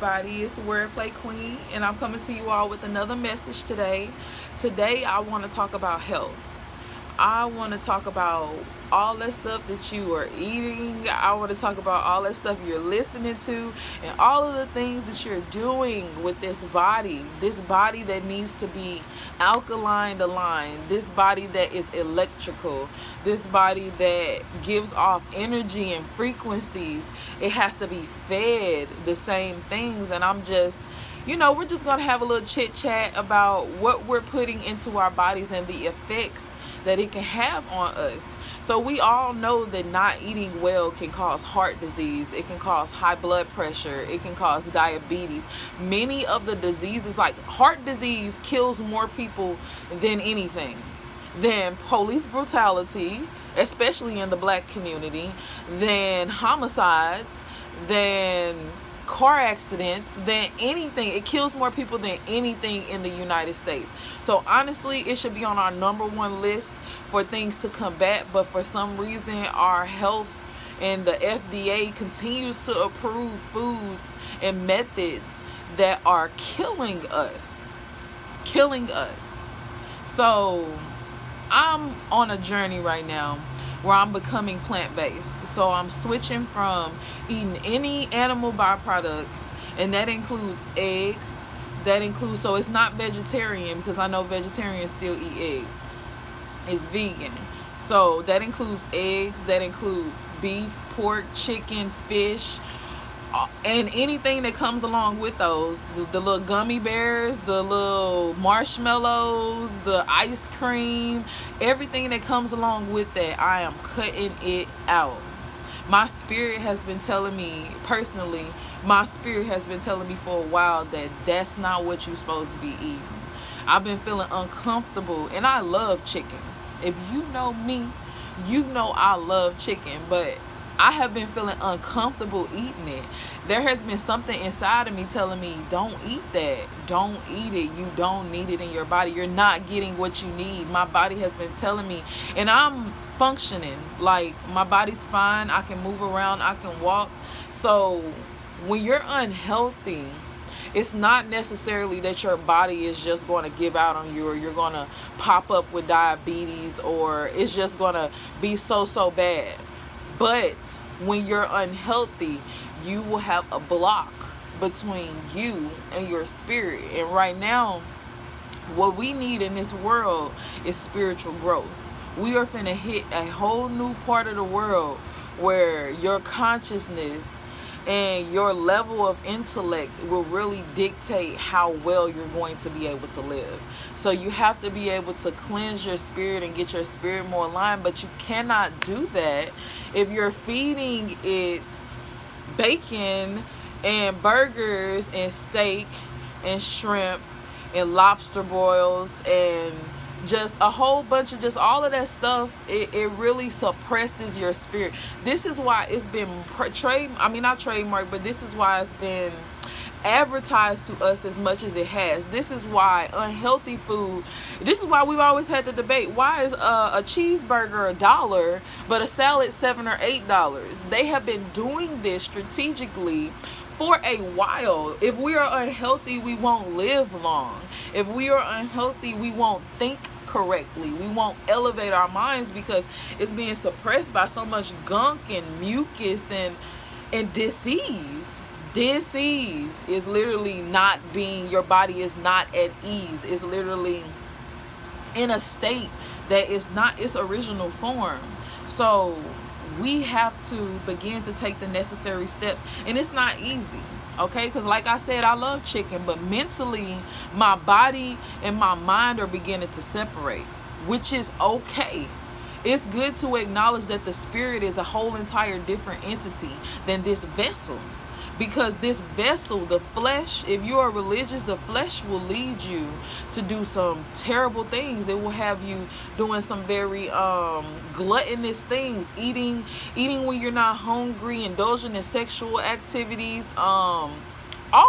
everybody, it's Wordplay Queen, and I'm coming to you all with another message today. Today I want to talk about health. I want to talk about all that stuff that you are eating. I want to talk about all that stuff you're listening to and all of the things that you're doing with this body. This body that needs to be alkaline aligned. This body that is electrical. This body that gives off energy and frequencies. It has to be fed the same things. And I'm just we're just going to have a little chit chat about what we're putting into our bodies and the effects that it can have on us. So we all know that not eating well can cause heart disease. It can cause high blood pressure. It can cause diabetes. Many of the diseases, like heart disease, kills more people than anything, than police brutality, especially in the black community, than homicides, than car accidents, than anything. It kills more people than anything in the United States. So honestly, it should be on our #1 list for things to combat, but for some reason our health and the FDA continues to approve foods and methods that are killing us. So I'm on a journey right now where I'm becoming plant-based. So I'm switching from eating any animal byproducts, and that includes eggs. So it's not vegetarian, because I know vegetarians still eat eggs. It's vegan. So that includes eggs, that includes beef, pork, chicken, fish, and anything that comes along with those. The little gummy bears, the little marshmallows, the ice cream, everything that comes along with that, I am cutting it out. My spirit has been telling me, personally, for a while that that's not what you're supposed to be eating. I've been feeling uncomfortable, and I love chicken. If you know me, you know I love chicken, but I have been feeling uncomfortable eating it. There has been something inside of me telling me, don't eat that. Don't eat it. You don't need it in your body. You're not getting what you need. My body has been telling me, and I'm functioning. Like, my body's fine. I can move around. I can walk. So when you're unhealthy, it's not necessarily that your body is just going to give out on you, or you're going to pop up with diabetes, or it's just going to be so bad. But when you're unhealthy, you will have a block between you and your spirit. And right now, what we need in this world is spiritual growth. We are finna hit a whole new part of the world where your consciousness and your level of intellect will really dictate how well you're going to be able to live. So you have to be able to cleanse your spirit and get your spirit more aligned, but you cannot do that if you're feeding it bacon and burgers and steak and shrimp and lobster boils and just a whole bunch of just all of that stuff. It really suppresses your spirit. This is why it's been not trademarked, but this is why it's been advertised to us as much as it has. This is why unhealthy food, this is why we've always had the debate, why is a cheeseburger $1 but a salad $7 or $8? They have been doing this strategically for a while. If we are unhealthy, we won't live long. If we are unhealthy, we won't think correctly. We won't elevate our minds, because it's being suppressed by so much gunk and mucus and disease. Disease is literally not being, your body is not at ease. It's literally in a state that is not its original form. So we have to begin to take the necessary steps, and it's not easy, okay? Because like I said, I love chicken, but mentally my body and my mind are beginning to separate, which is okay. It's good to acknowledge that the spirit is a whole entire different entity than this vessel. Because this vessel, the flesh, if you are religious, the flesh will lead you to do some terrible things. It will have you doing some very gluttonous things, eating when you're not hungry, indulging in sexual activities, all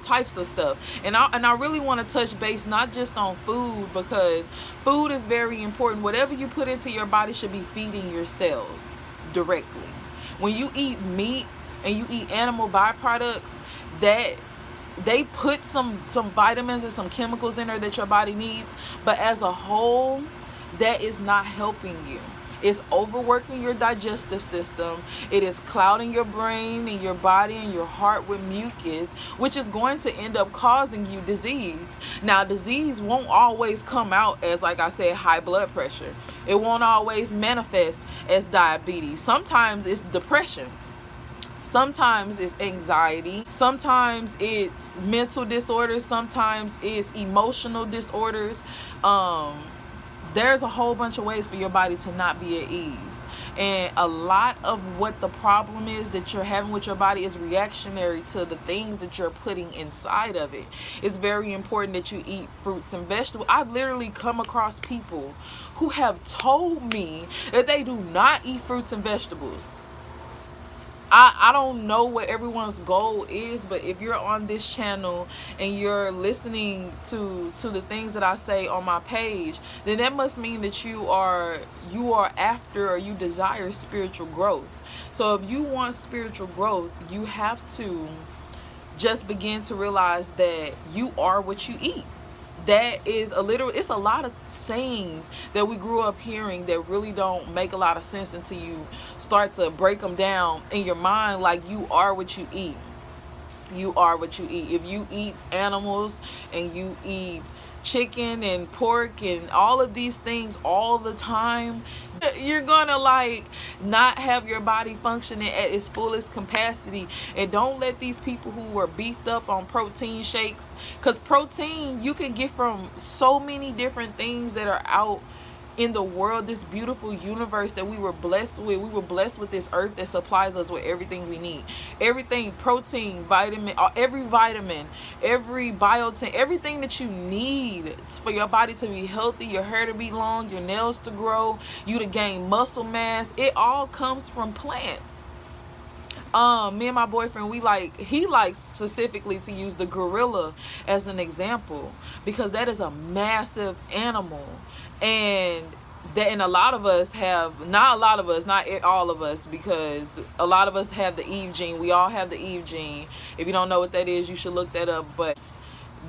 types of stuff. And I really want to touch base not just on food, because food is very important. Whatever you put into your body should be feeding your cells directly. When you eat meat and you eat animal byproducts, that they put some vitamins and some chemicals in there that your body needs, but as a whole, that is not helping you. It's overworking your digestive system. It is clouding your brain and your body and your heart with mucus, which is going to end up causing you disease. Now, disease won't always come out as, like I said, high blood pressure. It won't always manifest as diabetes. Sometimes it's depression. Sometimes it's anxiety. Sometimes it's mental disorders. Sometimes it's emotional disorders. There's a whole bunch of ways for your body to not be at ease. And a lot of what the problem is that you're having with your body is reactionary to the things that you're putting inside of it. It's very important that you eat fruits and vegetables. I've literally come across people who have told me that they do not eat fruits and vegetables. I don't know what everyone's goal is, but if you're on this channel and you're listening to the things that I say on my page, then that must mean that you are after, or you desire spiritual growth. So if you want spiritual growth, you have to just begin to realize that you are what you eat. That is it's a lot of sayings that we grew up hearing that really don't make a lot of sense until you start to break them down in your mind. Like, you are what you eat. You are what you eat. If you eat animals and you eat chicken and pork and all of these things all the time, you're gonna like not have your body functioning at its fullest capacity. And don't let these people who were beefed up on protein shakes, because protein you can get from so many different things that are out in the world, this beautiful universe that we were blessed with. We were blessed with this earth that supplies us with everything we need. Everything, protein, vitamin, every biotin, everything that you need for your body to be healthy, your hair to be long, your nails to grow, you to gain muscle mass. It all comes from plants. Me and my boyfriend, he likes specifically to use the gorilla as an example, because that is a massive animal. And a lot of us have, not all of us, because a lot of us have the Eve gene. We all have the Eve gene. If you don't know what that is, you should look that up. But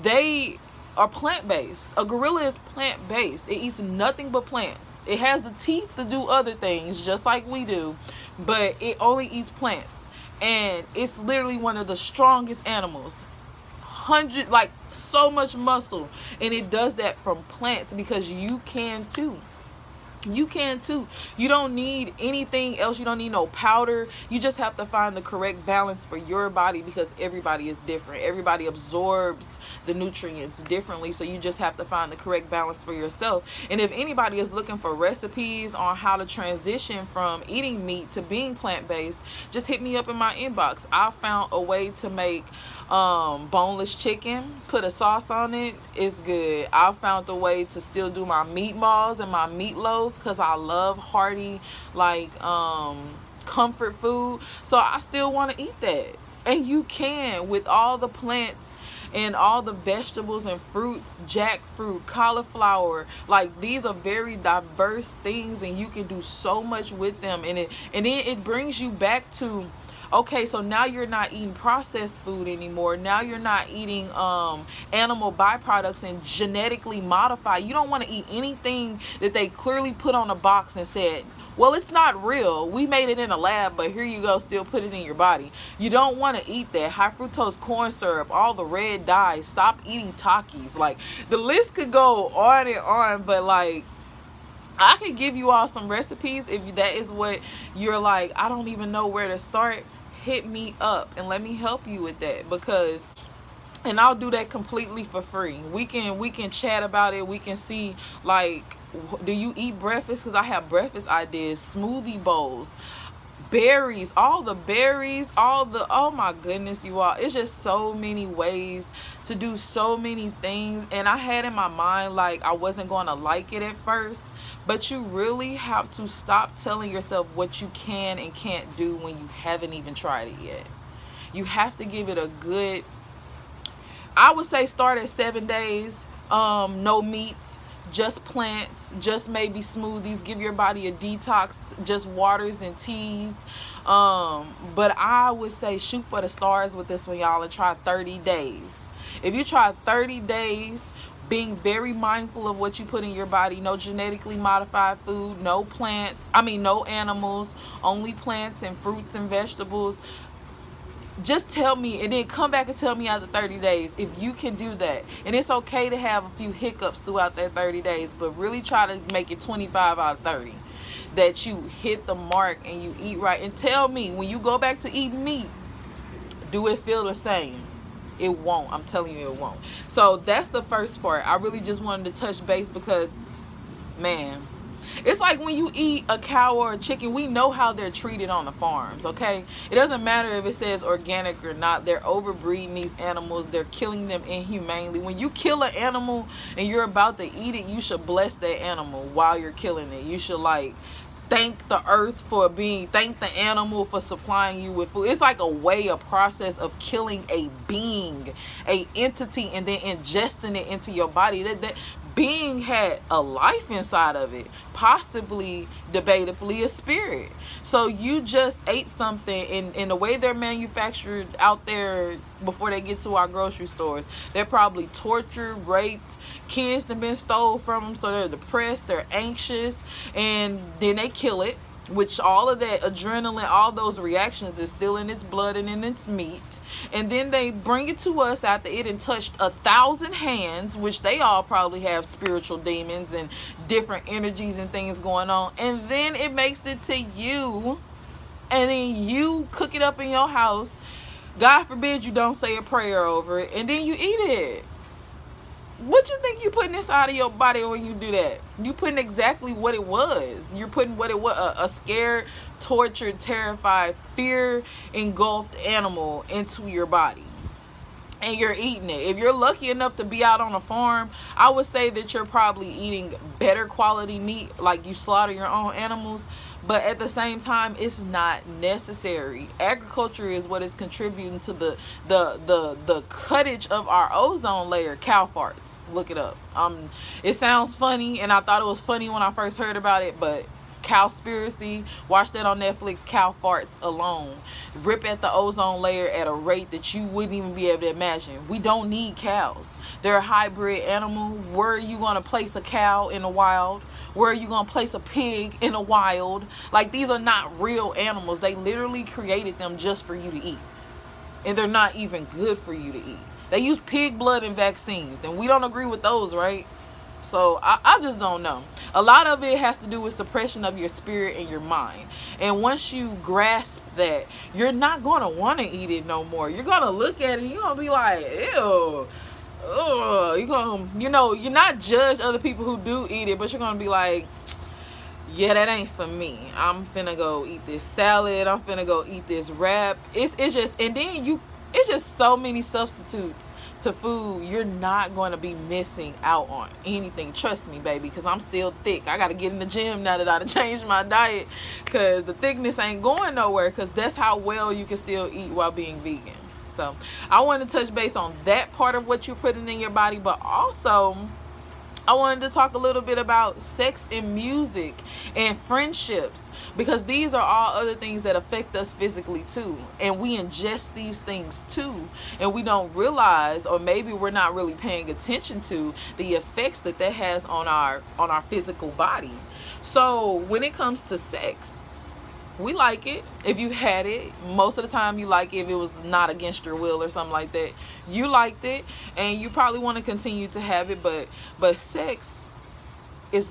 they are plant-based. A gorilla is plant-based. It eats nothing but plants. It has the teeth to do other things just like we do, but it only eats plants. And it's literally one of the strongest animals. So much muscle, and it does that from plants, because you can too. You can too. You don't need anything else. You don't need no powder. You just have to find the correct balance for your body, because everybody is different. Everybody absorbs the nutrients differently. So you just have to find the correct balance for yourself. And if anybody is looking for recipes on how to transition from eating meat to being plant-based, just hit me up in my inbox. I found a way to make boneless chicken, put a sauce on it. It's good. I found a way to still do my meatballs and my meatloaf, because I love hearty, comfort food. So I still want to eat that. And you can, with all the plants and all the vegetables and fruits, jackfruit, cauliflower. Like, these are very diverse things, and you can do so much with them. And then it brings you back to, okay, so now you're not eating processed food anymore. Now you're not eating animal byproducts and genetically modified. You don't want to eat anything that they clearly put on a box and said, well, it's not real. We made it in a lab, but here you go, still put it in your body. You don't want to eat that. High fructose corn syrup, all the red dyes. Stop eating Takis. Like, the list could go on and on, but like, I could give you all some recipes. If that is what you're like, I don't even know where to start, hit me up and let me help you with that, because, and I'll do that completely for free. We can chat about it. We can see, like, do you eat breakfast? Because I have breakfast ideas, smoothie bowls, berries, all the berries, oh my goodness, you all, it's just so many ways to do so many things. And I had in my mind, like, I wasn't going to like it at first, but you really have to stop telling yourself what you can and can't do when you haven't even tried it yet. You have to give it a good, I would say, start at 7 days, no meat. just plants, just maybe smoothies. Give your body a detox, just waters and teas. But I would say shoot for the stars with this one, y'all, and try 30 days. If you try 30 days, being very mindful of what you put in your body, no genetically modified food, no no animals, only plants and fruits and vegetables. Just tell me, and then come back and tell me after 30 days if you can do that. And it's okay to have a few hiccups throughout that 30 days, but really try to make it 25 out of 30. That you hit the mark and you eat right. And tell me, when you go back to eating meat, do it feel the same? It won't. I'm telling you, it won't. So that's the first part. I really just wanted to touch base because, man, it's like when you eat a cow or a chicken, we know how they're treated on the farms, okay? It doesn't matter if it says organic or not. They're overbreeding these animals. They're killing them inhumanely. When you kill an animal and you're about to eat it, you should bless that animal while you're killing it. You should, like, thank the earth for thank the animal for supplying you with food. It's like a process of killing a being, a entity, and then ingesting it into your body. That being had a life inside of it, possibly, debatably, a spirit. So you just ate something, in the way they're manufactured out there before they get to our grocery stores. They're probably tortured, raped, kids have been stole from them, so they're depressed, they're anxious, and then they kill it, which all of that adrenaline, all those reactions is still in its blood and in its meat. And then they bring it to us after it had touched 1,000 hands, which they all probably have spiritual demons and different energies and things going on. And then it makes it to you, and then you cook it up in your house. God forbid you don't say a prayer over it, and then you eat it. What you think you putting inside of your body when you do that? You putting exactly what it was. You're putting what it was, a scared, tortured, terrified, fear engulfed animal into your body. And you're eating it. If you're lucky enough to be out on a farm, I would say that you're probably eating better quality meat, like you slaughter your own animals. But at the same time, it's not necessary. Agriculture is what is contributing to the cuttage of our ozone layer. Cow farts. Look it up. It sounds funny, and I thought it was funny when I first heard about it, but Cowspiracy, watch that on Netflix. Cow farts alone rip at the ozone layer at a rate that you wouldn't even be able to imagine. We don't need cows. They're a hybrid animal. Where are you going to place a cow in the wild? Where are you going to place a pig in the wild? Like, these are not real animals. They literally created them just for you to eat, and they're not even good for you to eat. They use pig blood in vaccines, and we don't agree with those, right? So I just don't know. A lot of it has to do with suppression of your spirit and your mind. And once you grasp that, you're not going to want to eat it no more. You're going to look at it and you're going to be like, ew. You're going to, you're not judge other people who do eat it, but you're going to be like, yeah, that ain't for me. I'm finna go eat this salad. I'm finna go eat this wrap. It's just, and then it's just so many substitutes to food. You're not going to be missing out on anything. Trust me, baby, because I'm still thick. I got to get in the gym now that I changed my diet, because the thickness ain't going nowhere, because that's how well you can still eat while being vegan. So I want to touch base on that part of what you're putting in your body, but also I wanted to talk a little bit about sex and music and friendships, because these are all other things that affect us physically too. And we ingest these things too. And we don't realize, or maybe we're not really paying attention to, the effects that has on our physical body. So when it comes to sex, we like it. If you've had it, most of the time you like it. If it was not against your will or something like that, you liked it, and you probably want to continue to have it. But sex is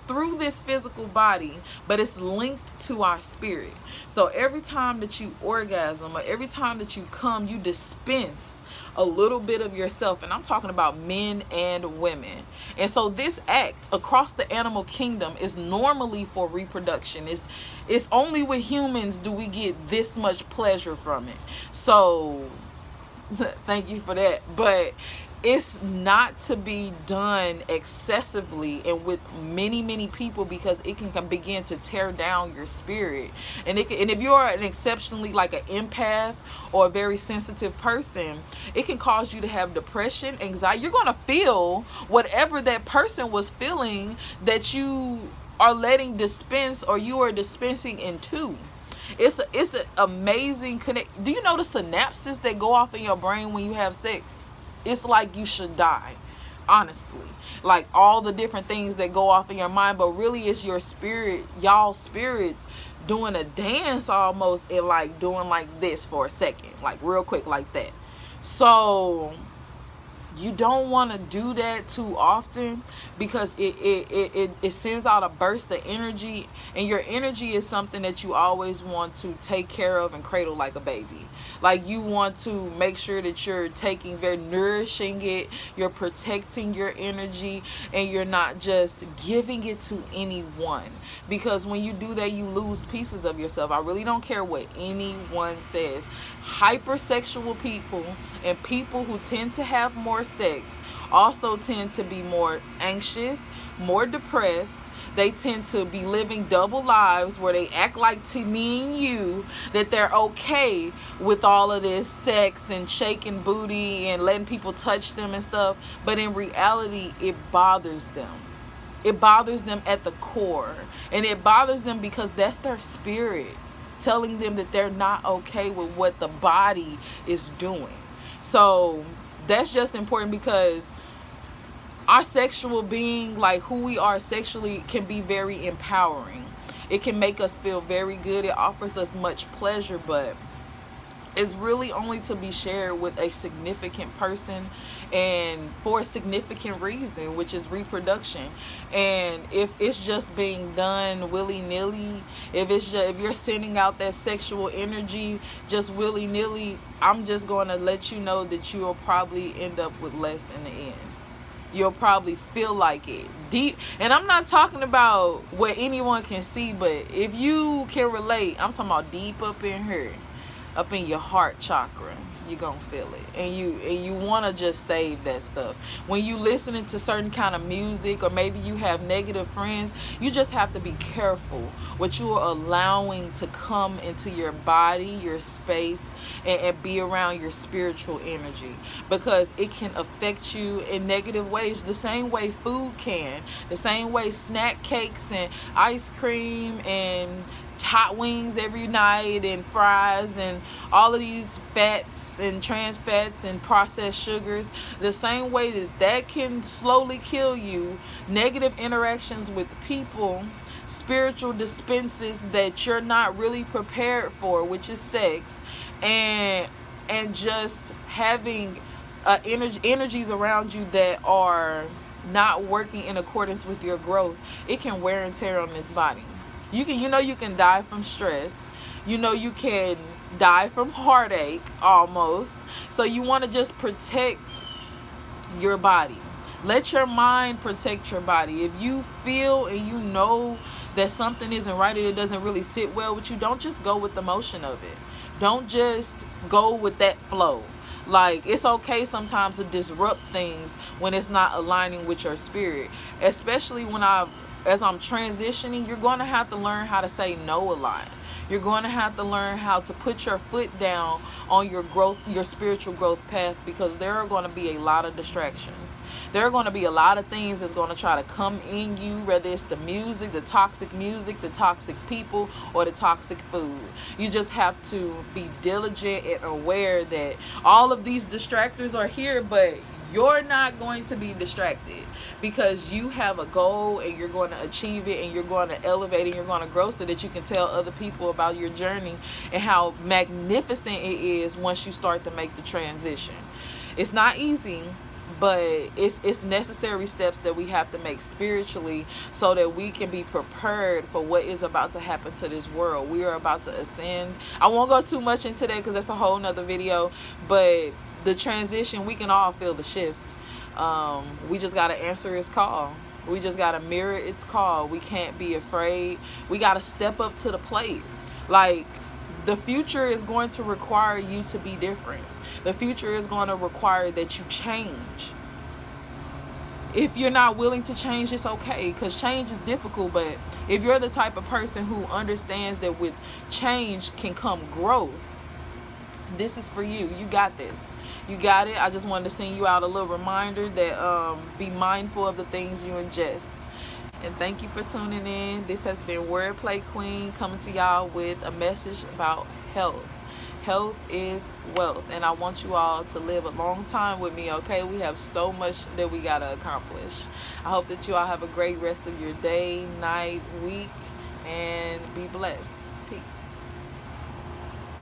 through this physical body, but it's linked to our spirit. So every time that you orgasm, or every time that you come, you dispense a little bit of yourself, and I'm talking about men and women. And so this act across the animal kingdom is normally for reproduction. It's only with humans do we get this much pleasure from it. So thank you for that. But it's not to be done excessively and with many people, because it can begin to tear down your spirit. And and if you're an exceptionally like an empath or a very sensitive person, it can cause you to have depression, anxiety. You're going to feel whatever that person was feeling that you are letting dispense, or you are dispensing into. It's an amazing connect. Do you know the synapses that go off in your brain when you have sex? It's like you should die, honestly. Like all the different things that go off in your mind, but really it's your spirit, y'all spirits doing a dance almost, and like doing like this for a second, like real quick like that. So you don't want to do that too often, because it sends out a burst of energy, and your energy is something that you always want to take care of and cradle like a baby. Like you want to make sure that you're nourishing it, you're protecting your energy, and you're not just giving it to anyone, because when you do that, you lose pieces of yourself. I really don't care what anyone says. Hypersexual people and people who tend to have more sex also tend to be more anxious, more depressed. They tend to be living double lives where they act like, to me and you, that they're okay with all of this sex and shaking booty and letting people touch them and stuff. But in reality, it bothers them. It bothers them at the core. And it bothers them because that's their spirit telling them that they're not okay with what the body is doing. So that's just important, because our sexual being, like who we are sexually, can be very empowering. It can make us feel very good. It offers us much pleasure, but it's really only to be shared with a significant person and for a significant reason, which is reproduction. And if it's just being done willy-nilly, if you're sending out that sexual energy just willy-nilly, I'm just going to let you know that you will probably end up with less in the end. You'll probably feel like it deep. And I'm not talking about what anyone can see, but if you can relate, I'm talking about deep up in here, up in your heart chakra. You're gonna feel it, and you want to just save that stuff. When you listening to certain kind of music, or maybe you have negative friends, you just have to be careful what you are allowing to come into your body, your space, and be around your spiritual energy, because it can affect you in negative ways, the same way food can, the same way snack cakes and ice cream and hot wings every night and fries and all of these fats and trans fats and processed sugars, the same way that can slowly kill you. Negative interactions with people, spiritual dispenses that you're not really prepared for, which is sex, and just having energies around you that are not working in accordance with your growth, it can wear and tear on this body. You can die from stress. You can die from heartache almost. So you want to just protect your body. Let your mind protect your body. If you feel and you know that something isn't right and it doesn't really sit well with you, don't just go with the motion of it. Don't just go with that flow. Like, it's okay sometimes to disrupt things when it's not aligning with your spirit. Especially as I'm transitioning, you're going to have to learn how to say no a lot. You're going to have to learn how to put your foot down on your growth, your spiritual growth path, because there are going to be a lot of distractions. There are going to be a lot of things that's going to try to come in you, whether it's the music, the toxic people, or the toxic food. You just have to be diligent and aware that all of these distractors are here, but you're not going to be distracted, because you have a goal and you're going to achieve it, and you're going to elevate and you're going to grow, so that you can tell other people about your journey and how magnificent it is once you start to make the transition. It's not easy, but it's necessary steps that we have to make spiritually, so that we can be prepared for what is about to happen to this world. We are about to ascend. I won't go too much into that, because that's a whole nother video, but the transition, we can all feel the shift. We just got to answer its call. We just got to mirror its call. We can't be afraid. We got to step up to the plate. Like, the future is going to require you to be different. The future is going to require that you change. If you're not willing to change, it's okay, because change is difficult. But if you're the type of person who understands that with change can come growth, this is for you. You got this. You got it. I just wanted to send you out a little reminder that be mindful of the things you ingest. And thank you for tuning in. This has been Wordplay Queen, coming to y'all with a message about health. Health is wealth, and I want you all to live a long time with me, okay? We have so much that we got to accomplish. I hope that you all have a great rest of your day, night, week, and be blessed. Peace.